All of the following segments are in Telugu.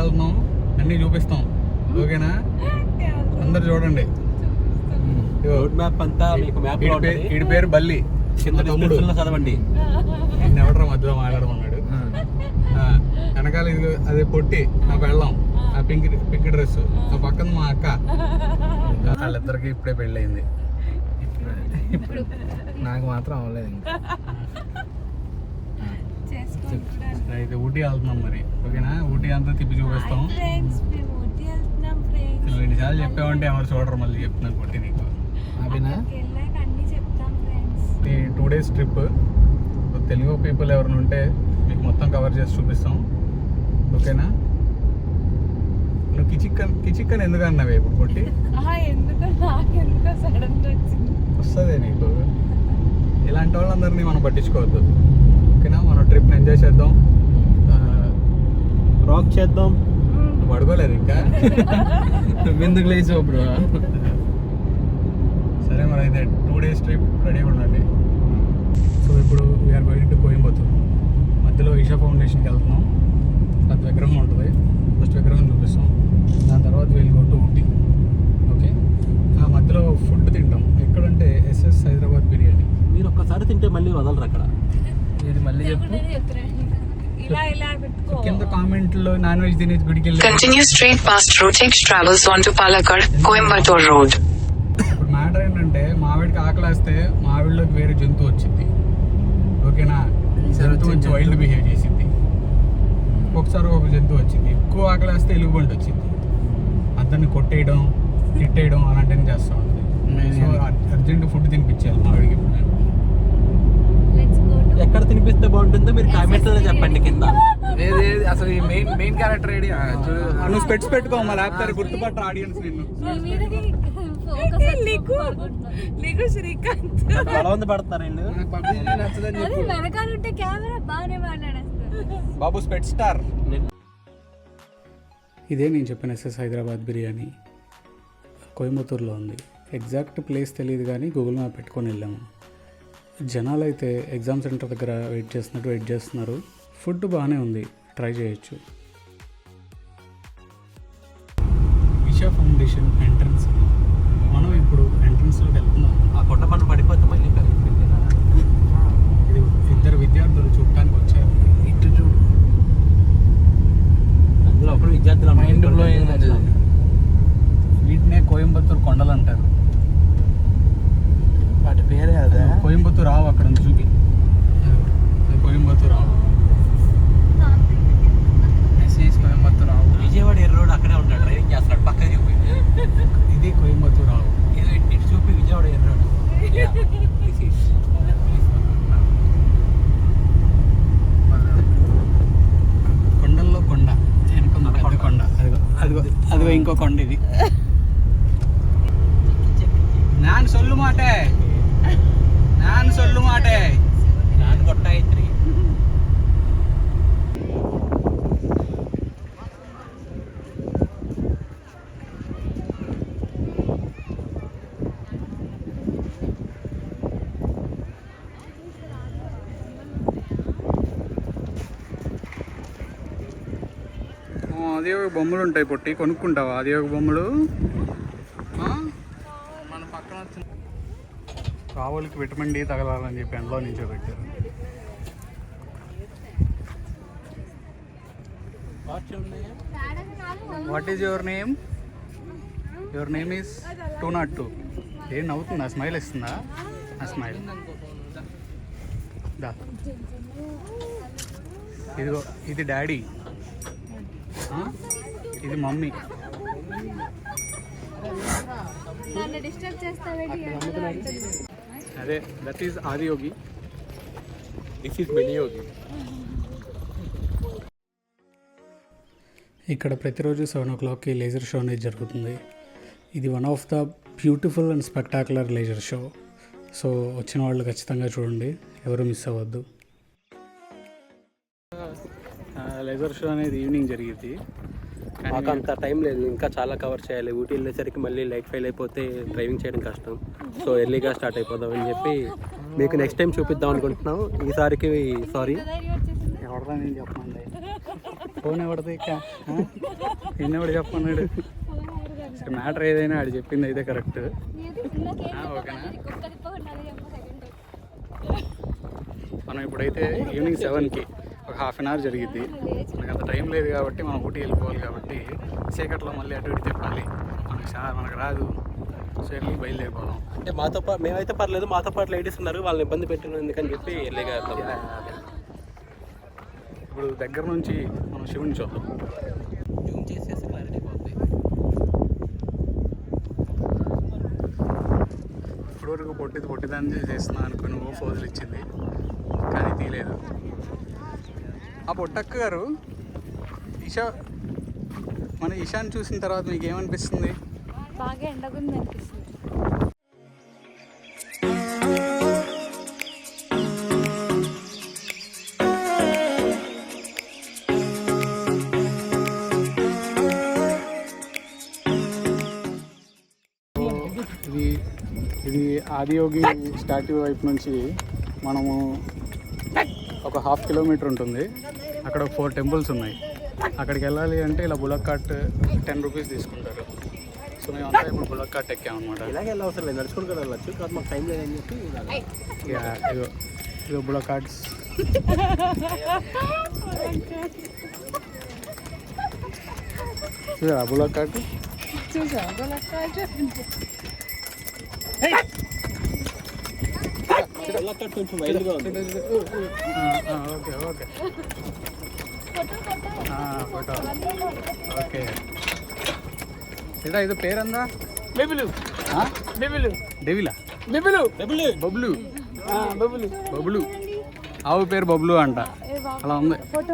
వెళ్తున్నాం, అన్నీ చూపిస్తాం. ఓకేనా? అందరు చూడండి. రోడ్ మ్యాప్ అంతా మీకు మ్యాప్ వీడి పేరు బల్లి, చదవండి. ఎవడరా మధ్యలో మాట్లాడమన్నాడు. వెనకాల ఇది అదే పొట్టి నాకు వెళ్ళాం, ఆ పింక్ డ్రెస్, ఆ పక్కన మా అక్క. వాళ్ళిద్దరికి ఇప్పుడే పెళ్ళయింది. ఇప్పుడు నాకు మాత్రం అవ్వలేదు ఇంకా. అయితే ఊటీ వెళ్తున్నాం మరి. ఓకేనా? ఊటీ అంతా తిప్పి చూపిస్తాం. రెండుసార్లు చెప్పామంటే ఎవరు చూడరు, మళ్ళీ చెప్తున్నాను పొట్టి నీకు. అభినా 2 days ట్రిప్. తెలుగు పీపుల్ ఎవరైనా ఉంటే మీకు మొత్తం కవర్ చేసి చూపిస్తాం. ఓకేనా? నువ్వు కిచిక్కన్ ఎందుకు అన్నావే ఇప్పుడు పొట్టి? వస్తుంది నీకు. ఇలాంటి వాళ్ళందరినీ మనం పట్టించుకోవద్దు. ఓకేనా? మనం ట్రిప్ని ఎంజాయ్ చేద్దాం, రాక్ చేద్దాం. నువ్వు పడుకోలేదు ఇంకా? నువ్వెందుకు లేచావు బ్రో? సరే మరి అయితే 2 days ట్రిప్ రెడీ ఉండండి. సో ఇప్పుడు వీఆర్ గోయింగ్ టు కోయంబత్తూర్. మధ్యలో ఈషా ఫౌండేషన్కి వెళ్తున్నాం. అది విగ్రహం ఉంటుంది, ఫస్ట్ విగ్రహం చూపిస్తాం. దాని తర్వాత వీళ్ళు గో టు ఊటీ. ఓకే? ఆ మధ్యలో ఫుడ్ తింటాం. ఎక్కడంటే ఎస్ఎస్ హైదరాబాద్ బిర్యానీ. మీరు ఒక్కసారి తింటే మళ్ళీ వదలరు అక్కడ. ఇది మళ్ళీ చెప్పు. కింద కామెంట్లో నాన్ వెజ్ తినేది గుడికి వెళ్ళి Continue straight past Rotex travels on to Palakkad, Coimbatore Road. ఇప్పుడు మ్యాటర్ ఏంటంటే మావిడికి ఆకలేస్తే మావిడిలోకి వేరే జంతువు వచ్చింది. ఓకేనా? జంతువు వచ్చి వైల్డ్ బిహేవ్ చేసింది. ఒకసారి ఒక జంతువు వచ్చింది. ఎక్కువ ఆకలేస్తే ఎలుగుబంటి వచ్చింది. అతన్ని కొట్టేయడం, తిట్టేయడం అలాంటివి చేస్తూ ఉంటుంది. సో అర్జెంట్ ఫుడ్ తినిపించాలి మావిడికి. ఇప్పుడు నేను ఎక్కడ తినిపిస్తే బాగుంటుందో మీరు కామెంట్లో చెప్పండి కింద. అసలు ఈ మెయిన్ క్యారెక్టర్ ఏడి? నువ్వు స్పెట్స్ పెట్టుకో, మా లేకపోతే గుర్తుపట్టు ఆడియన్స్ నిన్ను. శ్రీకాంత్ బలవంత పడుతున్నారు బాబు స్పెట్ స్టార్. ఇదే నేను చెప్పిన ఎస్ఎస్ హైదరాబాద్ బిర్యానీ. కోయంబత్తూర్లో ఉంది. ఎగ్జాక్ట్ ప్లేస్ తెలియదు కానీ గూగుల్ మ్యాప్ పెట్టుకొని వెళ్ళాము. జనాలు అయితే ఎగ్జామ్ సెంటర్ దగ్గర వెయిట్ చేస్తున్నారు. ఫుడ్ బాగానే ఉంది, ట్రై చేయొచ్చు. Isha foundation entrance. మనం ఇప్పుడు ఎంట్రన్స్లోకి వెళ్తున్నాం. ఆ కొండ మనం పడిపోతాం మళ్ళీ. ఇది ఇద్దరు విద్యార్థులు చూడటానికి వచ్చారు. ఇటు చూడు, అందులో ఒకరు విద్యార్థులు మైండ్ బ్లోయింగ్. వీటినే కోయంబత్తూర్ కొండలు అంటారు. వాటి పేరే అదే. కోయంబత్తూర్ రావు అక్కడ ఉంది, చూపి. కోయంబత్తూర్ రావు, కోయంబత్తూర్ రావు. విజయవాడ ఎర్ర రోడ్ అక్కడే ఉంటాడు, డ్రైవింగ్ చేస్తున్నాడు. పక్కన చూపి, ఇది కోయంబత్తూర్ రావు. ఇటు చూపి విజయవాడ ఎర్ర రోడ్. కొండల్లో కొండ, వెనక కొండ. అదిగో ఇంకో కొండ. ఇది నాన్ సొల్లు మాటే, నాన్ సొల్లు మాటే, నాన్ కొట్టాయిత్రి. అది ఒక బొమ్మలు ఉంటాయి పొట్టి, కొనుక్కుంటావా? అది ఒక బొమ్మలు మన పక్కన వచ్చిన రావులకి విటమిన్ డి తగలాలని చెప్పి ఎండలో నిల్చోబెట్టారు. What is your name? Your name is 202. ఏం నవ్వుతుందా? స్మైల్ ఇస్తుందా? ఆ స్మైల్ దా. ఇదిగో, ఇది డాడీ, ఇది మమ్మీ. అదే, that is Adiyogi, this is మినియోగి. ఇక్కడ ప్రతిరోజు 7 o'clockకి లేజర్ షో అనేది జరుగుతుంది. ఇది one of the beautiful and spectacular laser show. So వచ్చిన వాళ్ళు ఖచ్చితంగా చూడండి, ఎవరు మిస్ అవ్వద్దు. లేజర్ షో అనేది ఈవినింగ్ జరిగింది. మాకు అంత టైం లేదు, ఇంకా చాలా కవర్ చేయాలి. ఊటీ వెళ్ళేసరికి మళ్ళీ లైట్ ఫెయిల్ అయిపోతే డ్రైవింగ్ చేయడం కష్టం. సో ఎర్లీగా స్టార్ట్ అయిపోదాం అని చెప్పి మీకు నెక్స్ట్ టైం చూపిద్దాం అనుకుంటున్నాం. ఈసారికి సారీ. ఎవడరా నేను చెప్పండి. ఫోన్ ఎవరిది ఇక నిన్నెవడు చెప్పన్నాడు సరే మ్యాటర్ ఏదైనా ఆడు చెప్పింది అయితే కరెక్ట్ ఓకేనా. మనం ఇప్పుడైతే ఈవినింగ్ 7కి ఒక హాఫ్ అన్ అవర్ జరిగిద్ది. మనకు అంత టైం లేదు కాబట్టి మనం ఊటీ వెళ్ళిపోవాలి కాబట్టి చీకట్లో మళ్ళీ అటు ఇటు తిప్పాలి. మనకు రాదు. సో వెళ్ళి బయలుదేరిపోదాం. అంటే మాతో పాటు మేమైతే పర్లేదు, మాతో పాటు లేడీస్ ఉన్నారు, వాళ్ళని ఇబ్బంది పెట్టిన ఎందుకని చెప్పి ఎర్లీగా ఇప్పుడు దగ్గర నుంచి మనం శివుని చూద్దాం. జూమ్ చేసేసి క్లారిటీ పోతుంది. ఇప్పటివరకు పొట్టిదాన్ని చేస్తున్నా అనుకుని ఫోజులు ఇచ్చింది కానీ తీయలేదు. ఆ పొట్టక్క గారు మన ఇషాని చూసిన తర్వాత మీకు ఏమనిపిస్తుంది? బాగా ఎండగుంది అనిపిస్తుంది. ఇది ఆదియోగి స్టాట్యూ వైపు నుంచి మనము ఒక 1/2 కిలోమీటర్ ఉంటుంది. అక్కడ 4 టెంపుల్స్ ఉన్నాయి. అక్కడికి వెళ్ళాలి అంటే ఇలా బుల్లక్ కార్ట్ 10 రూపీస్ తీసుకుంటారు. సో మేము అంతా ఇప్పుడు బుల్లక్ కార్ట్ ఎక్కామన్నమాట. ఇలాగే వెళ్ళి అవసరం లేదు, నడుచుకుంటూ కూడా వెళ్ళచ్చు, కాదు మాకు టైం లేదని చెప్పి ఇదో బుల్లక్ కార్ట్స్. చూసారా బుల్లక్ కార్ట్? కొంచెం వైల్డ్గా ఉంది. Okay okay photo okay. ఇదా ఇది పేరందా? బెబులు డెవిలా బెబులు బబ్లు బబ్లు ఆవు పేరు బబ్లు అంట. అలా ఉంది. ఫోటో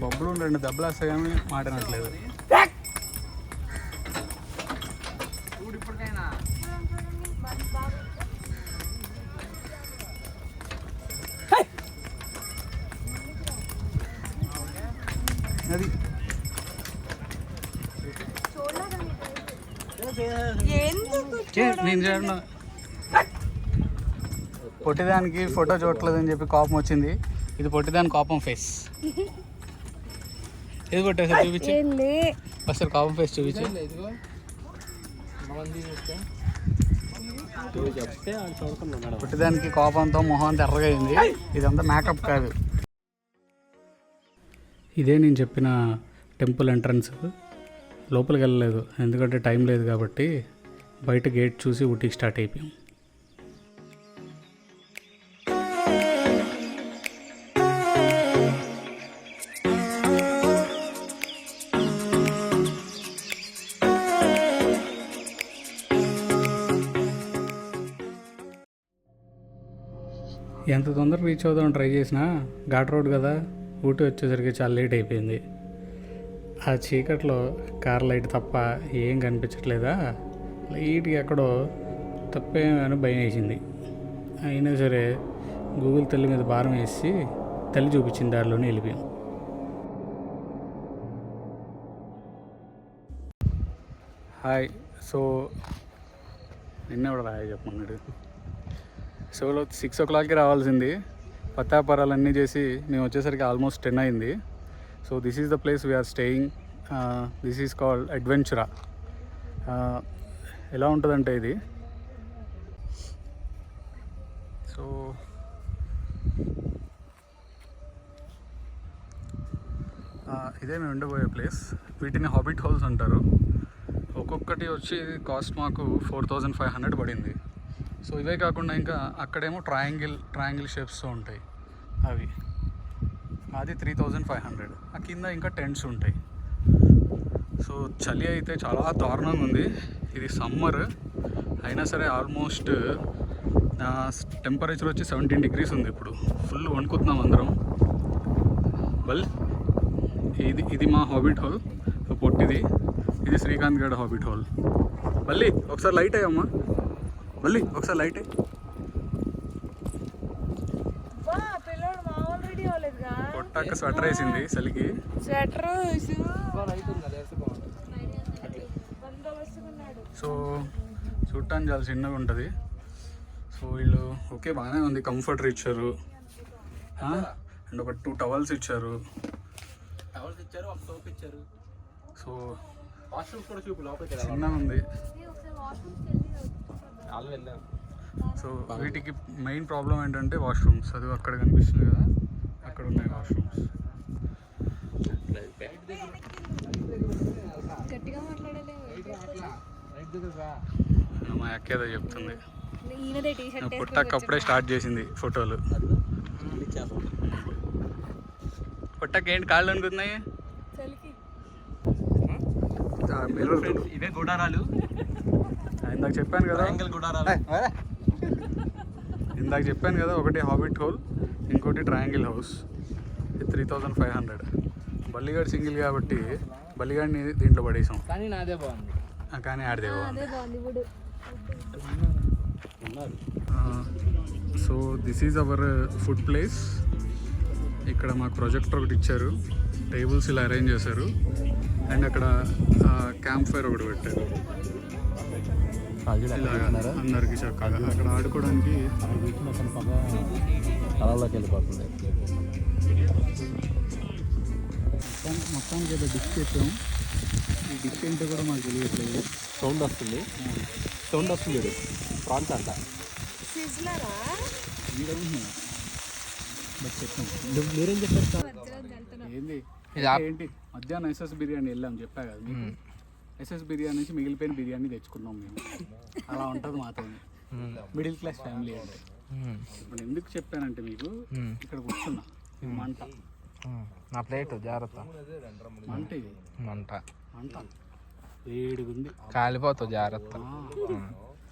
బబ్లు 2 దెబ్బలు వస్తాయి కానీ మాటనట్లేదు. అది నేను చూడను. పొట్టిదానికి ఫోటో చూడట్లేదని చెప్పి కోపం వచ్చింది. ఇది పొట్టిదాని కోపం ఫేస్. ఏది కొట్టేసా చూపించి ఒకసారి కోపం ఫేస్ చూపించి. పొట్టిదానికి కోపంతో మొహం ఎర్రగా అయింది. ఇదంతా మేకప్ కాదు. ఇదే నేను చెప్పిన టెంపుల్ ఎంట్రన్స్. లోపలికి వెళ్ళలేదు ఎందుకంటే టైం లేదు కాబట్టి బయట గేట్ చూసి ఊటీకి స్టార్ట్ అయిపోయాం. ఎంత తొందరగా రీచ్ అవుదాం ట్రై చేసినా ఘాట్ రోడ్ కదా, ఊటీ వచ్చేసరికి చాలా లేట్ అయిపోయింది. ఆ చీకట్లో కార్ లైట్ తప్ప ఏం కనిపించట్లేదా, లైట్గా ఎక్కడో తప్పేమని భయం వేసింది. అయినా సరే గూగుల్ తల్లి మీద భారం వేసి తల్లి చూపించిన దారిలోనే వెళ్ళిపోయాం. హాయ్. సో నిన్న కూడా రాయ చెప్పమన్నాడు. షోలో 6 o'clockకి రావాల్సింది. పత్తాపరాలన్నీ చేసి మేము వచ్చేసరికి ఆల్మోస్ట్ 10 అయింది. So this is the place we are staying. This is called Adventura. ఎలా ఉంటుందంటే ఇది, సో ఇదే మేము ఉండబోయే ప్లేస్. వీటిని హాబిట్ హోల్స్ అంటారు. ఒక్కొక్కటి వచ్చి కాస్ట్ మాకు 4500 పడింది. సో ఇవే కాకుండా ఇంకా అక్కడేమో ట్రయాంగిల్ షేప్స్తో ఉంటాయి అవి, అది 3500. ఆ కింద ఇంకా టెంట్స్ ఉంటాయి. సో చలి అయితే చాలా దారుణంగా ఉంది. ఇది సమ్మర్ అయినా సరే ఆల్మోస్ట్ టెంపరేచర్ వచ్చి 17 degrees ఉంది. ఇప్పుడు ఫుల్ వణుకుతున్నాం అందరం. ఇది మా హాబిట్ హోల్ పొట్టిది. ఇది శ్రీకాంత్ గడ్ హాబిట్ హోల్. మళ్ళీ ఒకసారి లైట్ అయ్యమ్మా, మళ్ళీ ఒకసారి లైట్ అయ్యి. పొట్టక్క స్వెటర్ వేసింది చలికి. సో చూడటానికి చాలా చిన్నగా ఉంటుంది. సో వీళ్ళు ఓకే బాగానే ఉంది, కంఫర్ట్ ఇచ్చారు. అండ్ ఒక 2 టవల్స్ ఇచ్చారు. టవల్స్ ఇచ్చారు, ఒక సోప్ ఇచ్చారు. సో వాష్రూమ్స్ కూడా చూపు లోపలికి చిన్నగా ఉంది. వాళ్ళు వెళ్ళాం. సో వీటికి మెయిన్ ప్రాబ్లం ఏంటంటే వాష్రూమ్స్. అది అక్కడ కనిపిస్తుంది కదా, అక్కడ ఉన్నాయి వాష్రూమ్స్. గట్టిగా మాట్లాడలే. మా అక్కేదో చెప్తుంది. ఈయనదే టీ షర్ట్ పుట్టకప్పుడే స్టార్ట్ చేసింది ఫోటోలు. పుట్టకి ఏంటి కాళ్ళు అనుకున్నాయి? చలికి ఇవే గుడారాలు. ఇందాక చెప్పాను కదా, ఒకటి హాబిట్ హోల్, ఇంకోటి ట్రయాంగిల్ హౌస్. ఇది 3500. బల్లిగాడ్ సింగిల్ కాబట్టి బల్లిగాడిని దీంట్లో పడేసాం. కానీ నాదే బాగుంది. కానీ ఆడదేవో. అదే బాగుంది ఇప్పుడు. So this is our food place. ఇక్కడ మాకు ప్రొజెక్టర్ ఒకటి ఇచ్చారు, టేబుల్స్ ఇలా అరేంజ్ చేశారు, అండ్ అక్కడ క్యాంప్ ఫైర్ ఒకటి పెట్టారు. అందరికి చక్కగా అక్కడ ఆడుకోవడానికి. కళలోకి వెళ్ళిపోతుంది. మొత్తానికి ఏదో డిష్ చేసాం. ఈ డిష్ ఏంటో కూడా మాకు తెలియట్లేదు. సౌండ్ వస్తుంది. ప్రాన్స్ అంట. సిజ్లరా మీరేం చెప్పారు? ఏంది ఏంటి మధ్యాహ్నం ఎస్ఎస్ బిర్యానీ వెళ్ళాం చెప్పా కదా మీకు. ఎస్ఎస్ బిర్యానీ నుంచి మిగిలిపోయిన బిర్యానీ తెచ్చుకున్నాం మేము. అలా ఉంటుంది మాతో మిడిల్ క్లాస్ ఫ్యామిలీ అంటే. ఇప్పుడు ఎందుకు చెప్పానంటే మీకు, ఇక్కడ కూర్చున్నా మంట, నా ప్లేట్ జాగ్రత్త. మంట ఇది మంట మంట వేడిగుంది, కాలిపోతావు జాగ్రత్త.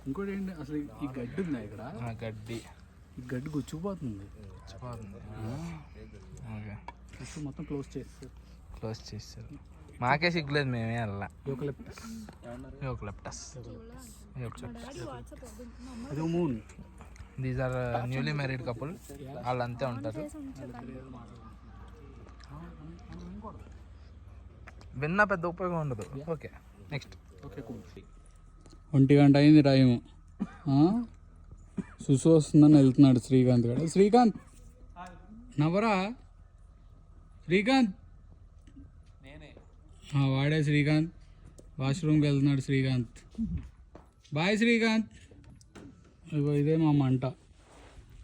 ఇంకోటి ఏంటి అసలు ఈ గడ్డి ఉందా ఇక్కడ, గడ్డి ఈ గడ్డి గుచ్చిపోతుంది. ఓకే మొత్తం క్లోజ్ చేస్తారు. క్లోజ్ చేస్తారు. మాకే సిగ్గులేదు, మేమే వెళ్ళా. యూకలిప్టస్. అది moon. These are newly married couple. వాళ్ళు అంతే ఉంటారు. విన్నా పెద్ద ఉపయోగం ఉండదు. Okay next. ఓకే 1 గంట అయింది టైము. సుసు వస్తుందని వెళ్తున్నాడు శ్రీకాంత్ గడ. శ్రీకాంత్ నవరా. శ్రీకాంత్ వాడే శ్రీకాంత్. వాష్రూమ్కి వెళ్తున్నాడు శ్రీకాంత్. బాయ్ శ్రీకాంత్. ఇగో ఇదే మా మంట.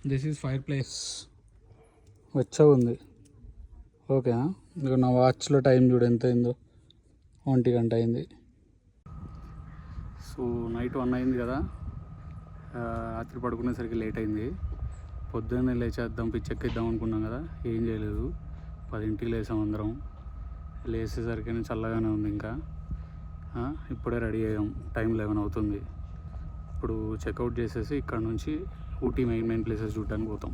This is fire place. వచ్చా ఉంది. ఓకేనా? ఇక నా వాచ్లో టైం చూడు ఎంత అయిందో. 1 గంట అయింది. సో నైట్ 1 అయింది కదా, రాత్రి పడుకునేసరికి లేట్ అయింది. పొద్దున్నే లేచేద్దాం, పిచ్చెక్కిద్దాం అనుకున్నాం కదా, ఏం చేయలేదు. 10ంటికి లేసాం అందరం. లేచేసరికి చల్లగానే ఉంది. ఇంకా ఇప్పుడే రెడీ అయ్యాం. టైం 11 అవుతుంది. ఇప్పుడు చెక్అవుట్ చేసేసి ఇక్కడ నుంచి ఊటీ మెయిన్ ప్లేసెస్ చూడడానికి పోతాం.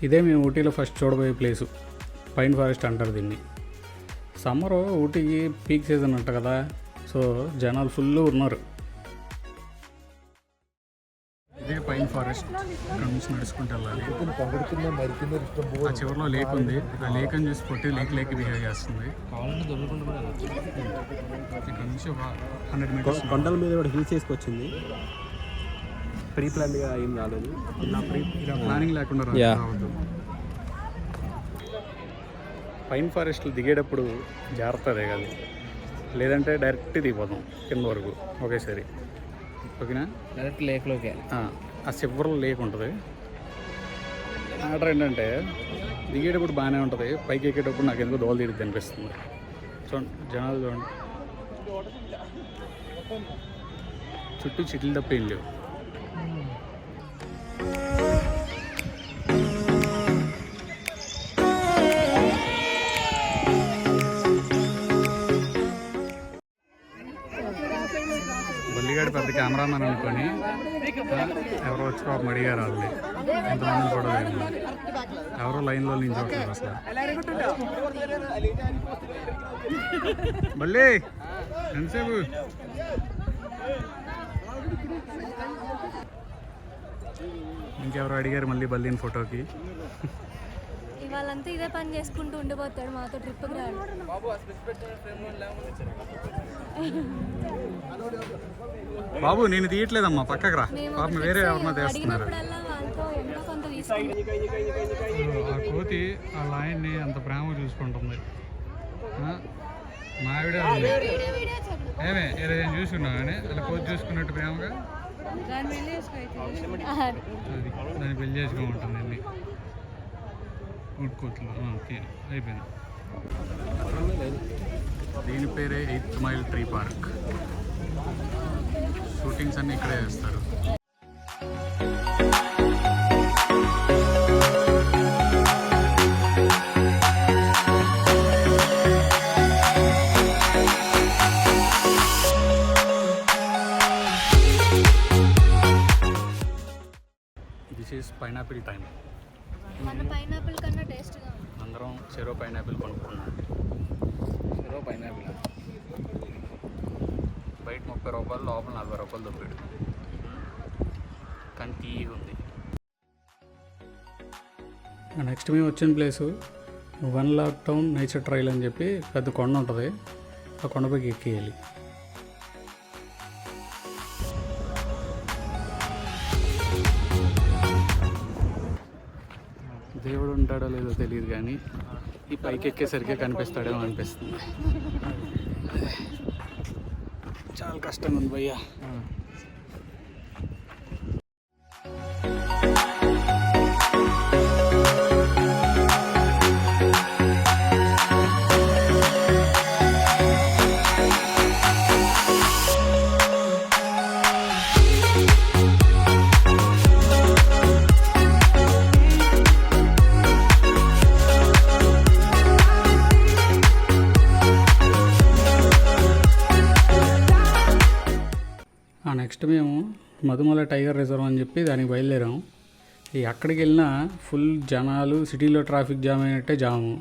ఇదే మేము ఊటీలో ఫస్ట్ చూడబోయే ప్లేసు. పైన్ ఫారెస్ట్ అంటారు దీన్ని. సమ్మర్ ఊటీకి పీక్ సీజన్ అంట కదా, సో జనాలు ఫుల్ ఉన్నారు. ఇదే పైన్ ఫారెస్ట్. ఇక్కడ నుంచి నడుచుకుంటూ వెళ్ళాలి. ఆ చివరిలో లేక్ ఉంది. ఆ లేక్ అని చూసి పొట్టి లేక్ బిహేవ్ చేస్తుంది. ఇక్కడ నుంచి ఒక 100 మీటర్స్. కొండల మీద కూడా హిల్స్ వేసుకొచ్చింది. ప్రీ ప్లాన్గా ఏం రాలేదు. ఇలా ప్లానింగ్ లేకుండా రావద్దు. పైన్ ఫారెస్ట్లు దిగేటప్పుడు జాగ్రత్త దిగాలి, లేదంటే డైరెక్ట్ దిగిపోతాం కింద వరకు ఒకేసారి. ఓకేనా? డైరెక్ట్ లేక్లోకి. ఆ చివరిలో లేక్ ఉంటుంది. ఆర్డర్ ఏంటంటే దిగేటప్పుడు బాగానే ఉంటుంది, పైకి ఎక్కేటప్పుడు నాకు ఎందుకు దోలు తీరుద్ది అనిపిస్తుంది. చూడండి జనాలు చూడండి, చుట్టూ చిట్లు తప్ప ఏం లేవు. బల్లిగాడు పెద్ద కెమెరామెన్ అనుకొని ఎవరో వచ్చి పాపం అడిగారు. వాళ్ళు ఎంతమంది కూడా లేదు, ఎవరో లైన్లో నించోట్లేదు అసలు. బల్లి ఎంతసేపు? ఇంకెవరు అడిగారు మళ్ళీ బల్లిన్ ఫోటోకి. ఇవాళంతా ఇదే పని చేసుకుంటూ ఉండిపోతాడు, మాతో ట్రిప్కి రాడు. బాబు నేను తీయట్లేదమ్మా, పక్కకు రా. మేము పాపం వేరే ఎవరన్నా తీస్తున్నారు. అడిగినప్పుడల్లా వాళ్ళతో ఎంతో కొంత తీసుకుంటాం. ఆ కోతి వాళ్ళ ఆయన్ని అంత ప్రేమ చూసుకుంటుంది. మా ఆవిడ ఏమే ఏదైనా చూసుకున్నావు కానీ అలా కోతి చూసుకున్నట్టు ప్రేమగా అది దాన్ని పెళ్లి చేసుకోమంటుంది వెళ్ళి. కోతులు అయిపోయింది. దీని పేరే 8th mile tree park. Shootings అన్నీ ఇక్కడే చేస్తారు. This is pineapple time. మన పైనాపిల్ కన్నా టేస్ట్గా ఉంది. అందరం చెరో పైనాపిల్ కొనుక్కున్నాం. చెరో పైనాపిల్ బయట 30 రూపాయలు, లోపల 40 రూపాయలు దొప్పాడు. కానీ తీయగా ఉంది. నెక్స్ట్ మేము వచ్చిన place 1 lock town nature trail అని చెప్పి పెద్ద కొండ ఉంటుంది. ఆ కొండపైకి ఎక్కేయాలి. దేవుడు ఉంటాడో లేదో తెలియదు కానీ ఈ పైకి ఎక్కేసరికి కనిపిస్తాడేమో అనిపిస్తుంది. చాలా కష్టంగా ఉంది భయ్యా. నెక్స్ట్ మేము మధుమల టైగర్ రిజర్వ్ అని చెప్పి దానికి బయలుదేరాం. అక్కడికి వెళ్ళినా ఫుల్ జనాలు, సిటీలో ట్రాఫిక్ జామ్ అయినట్టే జాము.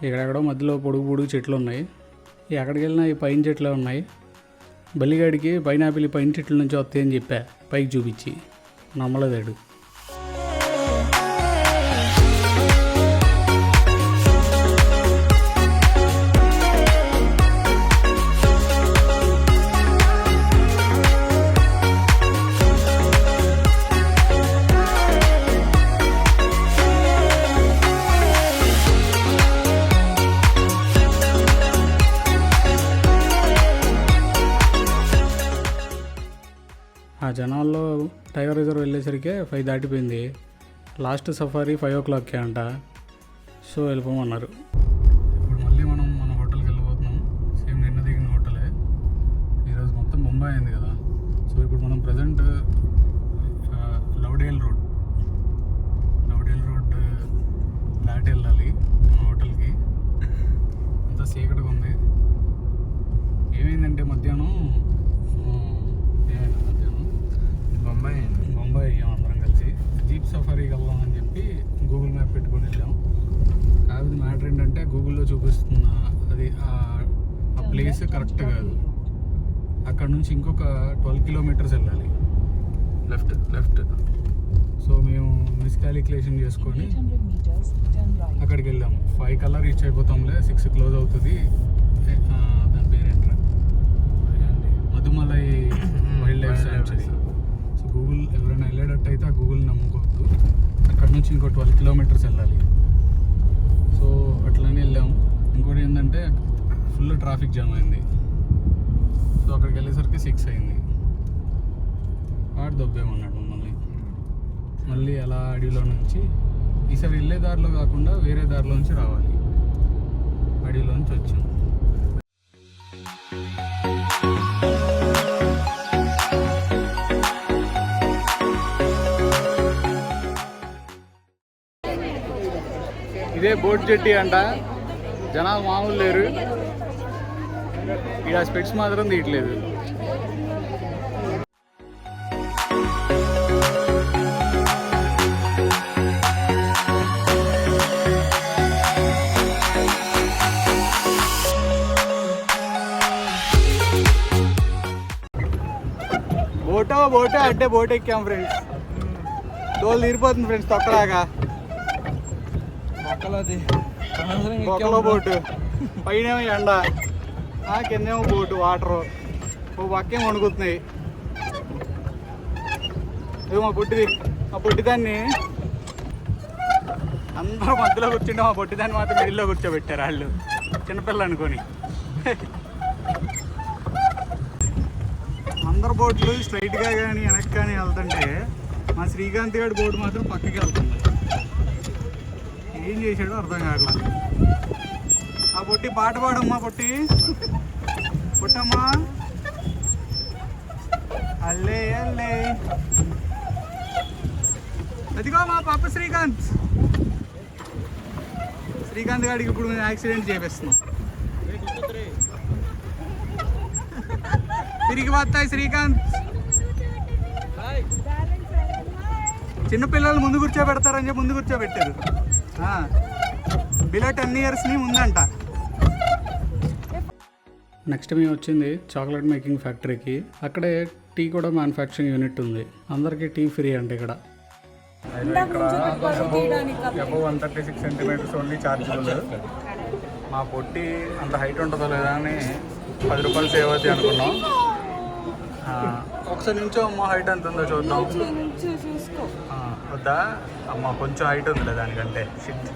ఇక్కడెక్కడో మధ్యలో పొడుగు పొడుగు చెట్లు ఉన్నాయి. ఎక్కడికి వెళ్ళినా ఈ పైన చెట్లే ఉన్నాయి. బల్లిగాడికి పైనాపిల్ పైన చెట్ల నుంచి వస్తాయని చెప్పా, పైకి చూపించి నమ్మలేదాడు. ఆ జనాల్లో టైగర్ రిజర్వ్ వెళ్ళేసరికి 5 దాటిపోయింది. లాస్ట్ సఫారీ 5 o'clockకే అంట. సో వెళ్ళిపోమన్నారు. ఇప్పుడు మళ్ళీ మనం మన హోటల్కి వెళ్ళిపోతున్నాం. సేమ్ నిన్న దిగిన హోటలే. ఈరోజు మొత్తం ముంబై అయింది కదా. సో ఇప్పుడు మనం ప్రజెంట్ లవ్డేల్ రోడ్ దాటి వెళ్ళాలి మన హోటల్కి. అంతా చీకటిగా ఉంది. ఏమైందంటే మధ్యాహ్నం బొంబాయి అయ్యాం అందరం కలిసి. జీప్ సఫారీకి వెళ్దాం అని చెప్పి గూగుల్ మ్యాప్ పెట్టుకొని వెళ్ళాం. కాకపోతే మ్యాటర్ ఏంటంటే గూగుల్లో చూపిస్తున్న అది ఆ ప్లేస్ కరెక్ట్ కాదు. అక్కడ నుంచి ఇంకొక 12 kilometers వెళ్ళాలి లెఫ్ట్. సో మేము మిస్కాలిక్యులేషన్ చేసుకొని అక్కడికి వెళ్ళాము. 5 కల్లా రీచ్ అయిపోతాంలే, 6 క్లోజ్ అవుతుంది. దాని పేరేంట్రా, Mudumalai wildlife sanctuary. So Google ఎవరైనా వెళ్ళేటట్టు అయితే ఆ గూగుల్ నమ్ముకోవద్దు. అక్కడ నుంచి ఇంకో 12 kilometers వెళ్ళాలి. సో అట్లనే వెళ్ళాము. ఇంకోటి ఏంటంటే ఫుల్ ట్రాఫిక్ జామ్ అయింది. సో అక్కడికి వెళ్ళేసరికి 6 అయింది. వాడు దొబ్బేమన్నాడు మమ్మల్ని. మళ్ళీ అలా అడవిలో నుంచి ఈసారి వెళ్ళే దారిలో కాకుండా వేరే దారిలో నుంచి రావాలి. అడవిలో నుంచి వచ్చాం. ఇదే బోట్ జెట్టి అంట. జనాలు మామూలు లేరు. ఇక్కడ స్పెట్స్ మాత్రం తీయట్లేదు. బోటో అంటే బోట్ ఎక్కాం ఫ్రెండ్స్. తోలు తీరిపోతుంది ఫ్రెండ్స్ తొక్కలాగా. బొక్కలో బోటు, పైనేమో ఎండ, కిందేమో బోటు వాటరు, ఓ పక్కేమో వణుకుతున్నాయి. ఇది మా పొట్టిదాన్ని అందరూ మధ్యలో కూర్చుంటే మా పొట్టిదాన్ని మాత్రం మిడిల్లో కూర్చోబెట్టారు వాళ్ళు, చిన్నపిల్ల అనుకొని. అందరు బోట్లు స్ట్రైట్గా కానీ వెనక్కి కానీ వెళ్తుంటే మా శ్రీకాంత్ గారి బోటు మాత్రం పక్కకి వెళ్తుంది. ఏం చేశాడో అర్థం కావట్లా. ఆ పొట్టి పాట పాడమ్మా, పొట్టమ్మా. అల్లే అల్లే, అదిగో మా పాప శ్రీకాంత్ గారికి ఇప్పుడు మేము యాక్సిడెంట్ చేపిస్తున్నాం. తిరిగి వస్తాయి శ్రీకాంత్. చిన్నపిల్లలు ముందు కూర్చోబెడతారని చెప్పి ముందు కూర్చోబెట్టారు. Below 10 years ముందంట. నెక్స్ట్ మేము వచ్చింది చాక్లెట్ మేకింగ్ ఫ్యాక్టరీకి. అక్కడే టీ కూడా మ్యానుఫ్యాక్చరింగ్ యూనిట్ ఉంది. అందరికీ టీ ఫ్రీ అండి ఇక్కడ. Above 136 centimeters only chargeable. మా పొట్టి అంత హైట్ ఉంటుందో లేదా అని 10 రూపాయలు సేవ్ అవుతాయి అనుకున్నాం. ఒకసారి నుంచో అమ్మ హైట్ ఎంత ఉందో చూద్దాం. వద్దా అమ్మ, కొంచెం హైట్ ఉందిలే దానికంటే. షిట్.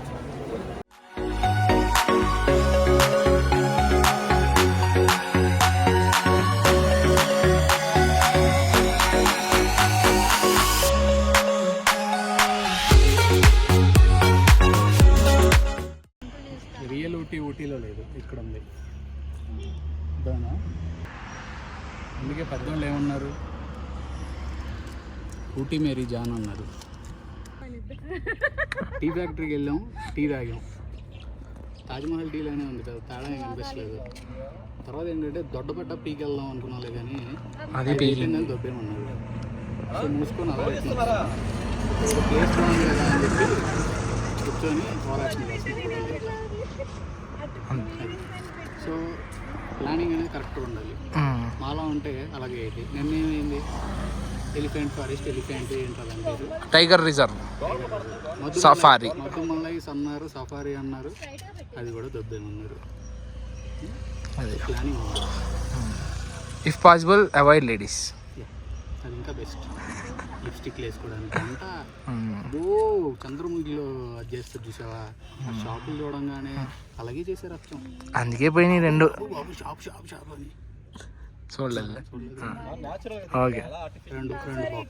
రియల్ ఊటీలో లేదు, ఇక్కడ ఉంది. అర్థమా? అందుకే పెద్దవాళ్ళు ఏమన్నారు, ఊటీ మేరీ జాన్ అన్నారు. టీ ఫ్యాక్టరీకి వెళ్ళాం, టీ తాగాం. తాజ్మహల్ టీలోనే ఉంది కదా, తేడా ఏం కనిపించలేదు. తర్వాత ఏంటంటే దొడ్డపట్ట పీకి వెళ్దాం అనుకున్నాలే కానీ అది పీకిందని దొబ్బేమన్నారు. సో మూసుకొని అలా వెళ్తున్నాం. ప్లేస్ బాగుంది కదా అని చెప్పి కూర్చొని ఓవరాక్షన్ చేస్తున్నాం. సో ప్లానింగ్ అనేది కరెక్ట్గా ఉండాలి. మాలా ఉంటే అలాగే అయింది. నిన్నేమైంది, ఎలిఫెంట్ ఫారెస్ట్, ఎలిఫెంట్ ఏంటంటే టైగర్ రిజర్వ్, సఫారీ, మధుమలైస్ అన్నారు, సఫారీ అన్నారు, అది కూడా దొబ్బేమన్నారు. Planning if possible avoid ladies. అది ఇంకా బెస్ట్. లిప్స్టిక్ వేసుకోవడానికి అంతా చంద్రముఖిలో అది చేస్తారు చూసావా, షాపులు చూడంగానే అలాగే చేశారు అచ్చం. అందుకే పోయినాయి రెండు. షాప్ అని చూడలేదు. ఓకే, రెండు బాగుంటాయి.